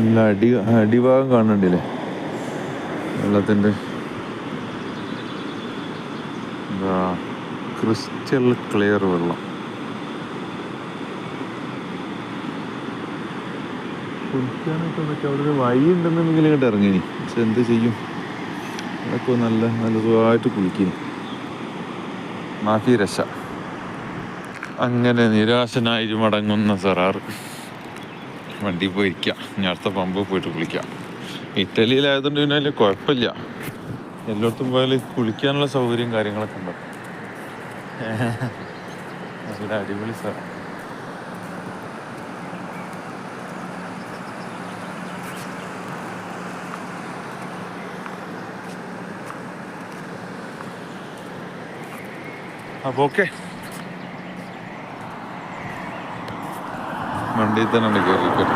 നല്ല അടിഭാഗം കാണണ്ടില്ലേ വെള്ളത്തിൻ്റെ. എന്താ ക്രിസ്റ്റൽ ക്ലിയർ വെള്ളം. കുളിക്കാനൊക്കെ പറ്റും. അവിടെ ഒരു വഴി ഉണ്ടെന്നുണ്ടെങ്കിൽ ഇങ്ങോട്ട് ഇറങ്ങിനി. പക്ഷെ എന്ത് ചെയ്യും, അതൊക്കെ നല്ല സുഖമായിട്ട് കുളിക്കിനി. മാഫി രസ. അങ്ങനെ നിരാശനായി മടങ്ങുന്ന സറാറ് വണ്ടി പോയിരിക്കാം. ഇനി അടുത്ത പമ്പ് പോയിട്ട് കുളിക്കാം. ഇറ്റലിയിലായതുകൊണ്ട് പിന്നെ വലിയ കുഴപ്പമില്ല. എല്ലായിടത്തും പോയാൽ കുളിക്കാനുള്ള സൗകര്യം കാര്യങ്ങളൊക്കെ ഉണ്ട്. നല്ല അടിപൊളി സ്ഥലം. അപ്പോൾ ഓക്കെ, വണ്ടിയിൽ തന്നെ കയറിക്കട്ടെ.